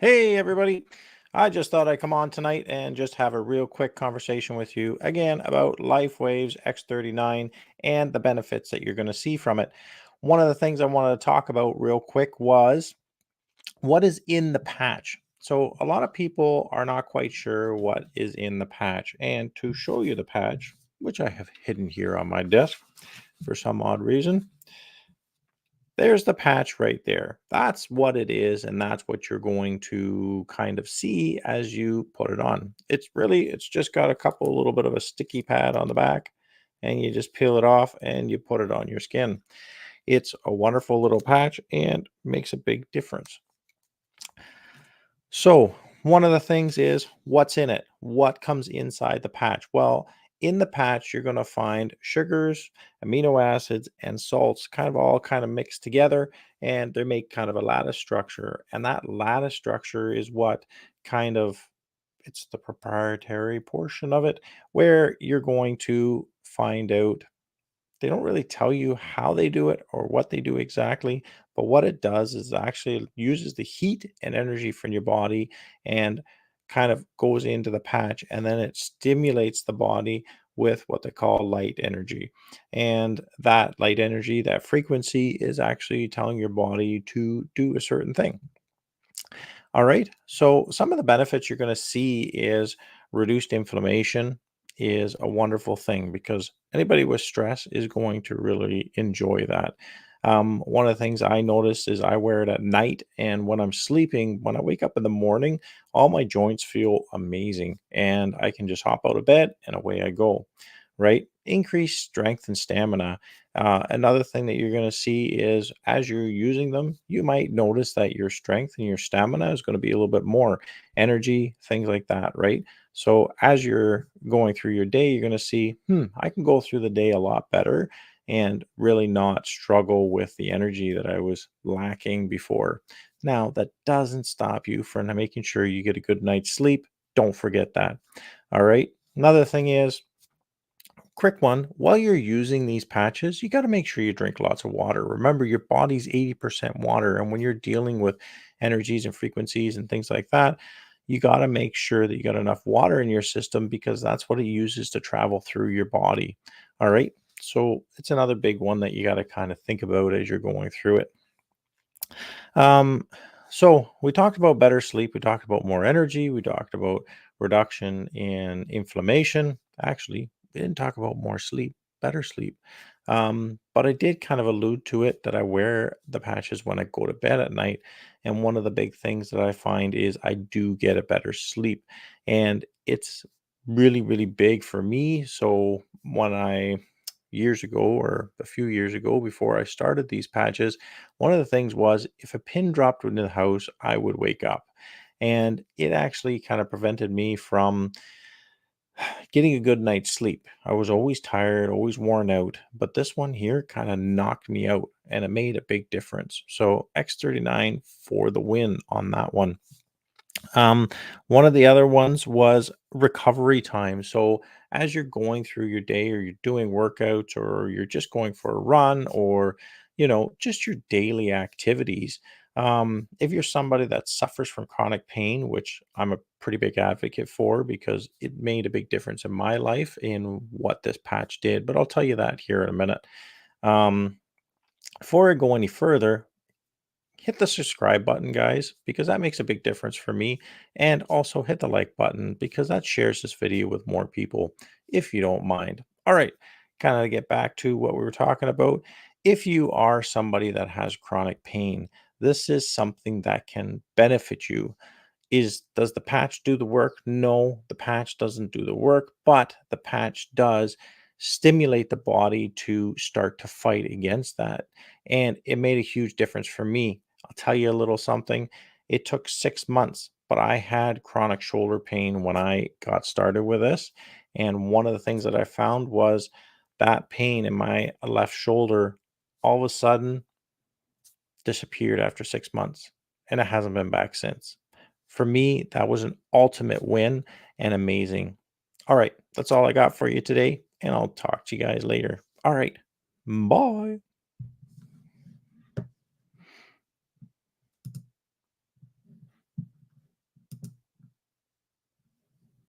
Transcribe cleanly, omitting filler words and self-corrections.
Hey, everybody. I just thought I'd come on tonight and just have a real quick conversation with you again about LifeWave's X39 and the benefits that you're going to see from it. One of the things I wanted to talk about real quick was what is in the patch. So, a lot of people are not quite sure what is in the patch. And to show you the patch, which I have hidden here on my desk for some odd reason, there's the patch right there. That's what it is, and that's what you're going to kind of see as you put it on. It's just got a little bit of a sticky pad on the back, and you just peel it off and you put it on your skin. It's a wonderful little patch and makes a big difference. So, one of the things is what's in it? What comes inside the patch? Well, in the patch, you're going to find sugars, amino acids, and salts kind of mixed together, and they make kind of a lattice structure. And that lattice structure is what kind of it's the proprietary portion of it where you're going to find out they don't really tell you how they do it or what they do exactly, but what it does is actually it uses the heat and energy from your body and kind of goes into the patch, and then it stimulates the body with what they call light energy. And that light energy, that frequency is actually telling your body to do a certain thing. All right. So some of the benefits you're going to see is reduced inflammation is a wonderful thing because anybody with stress is going to really enjoy that. One of the things I notice is I wear it at night, and when I'm sleeping, when I wake up in the morning, all my joints feel amazing, and I can just hop out of bed and away I go. Right? Increased strength and stamina. Another thing that you're going to see is as you're using them, you might notice that your strength and your stamina is going to be a little bit more energy, things like that, right? So as you're going through your day, you're going to see, I can go through the day a lot better and really not struggle with the energy that I was lacking before. Now, that doesn't stop you from making sure you get a good night's sleep. Don't forget that. All right. Another thing is, quick one, while you're using these patches, you got to make sure you drink lots of water. Remember, your body's 80% water. And when you're dealing with energies and frequencies and things like that, you got to make sure that you got enough water in your system because that's what it uses to travel through your body. All right. So it's another big one that you got to kind of think about as you're going through it. Um, so we talked about better sleep. We talked about more energy. We talked about reduction in inflammation. Actually, we didn't talk about more sleep, better sleep. But I did kind of allude to it that I wear the patches when I go to bed at night. And one of the big things that I find is I do get a better sleep. And it's really, really big for me. So when I years ago or a few years ago before I started these patches, one of the things was if a pin dropped into the house, I would wake up. And it actually kind of prevented me from getting a good night's sleep. I was always tired, always worn out, but this one here kind of knocked me out and it made a big difference. So X39 for the win on that one. Um, One of the other ones was recovery time. So as you're going through your day or you're doing workouts or you're just going for a run or, just your daily activities. If you're somebody that suffers from chronic pain, which I'm a pretty big advocate for because it made a big difference in my life in what this patch did, but I'll tell you that here in a minute. Um, Before I go any further, hit the subscribe button, guys, because that makes a big difference for me. And also hit the like button because that shares this video with more people, if you don't mind. All right, kind of get back to what we were talking about. If you are somebody that has chronic pain, this is something that can benefit you. Does the patch do the work? No, the patch doesn't do the work, but the patch does stimulate the body to start to fight against that. And it made a huge difference for me. I'll tell you a little something. It took 6 months, but I had chronic shoulder pain when I got started with this. And one of the things that I found was that pain in my left shoulder all of a sudden disappeared after 6 months, and it hasn't been back since. For me, that was an ultimate win and amazing. All right, that's all I got for you today, and I'll talk to you guys later. All right, bye.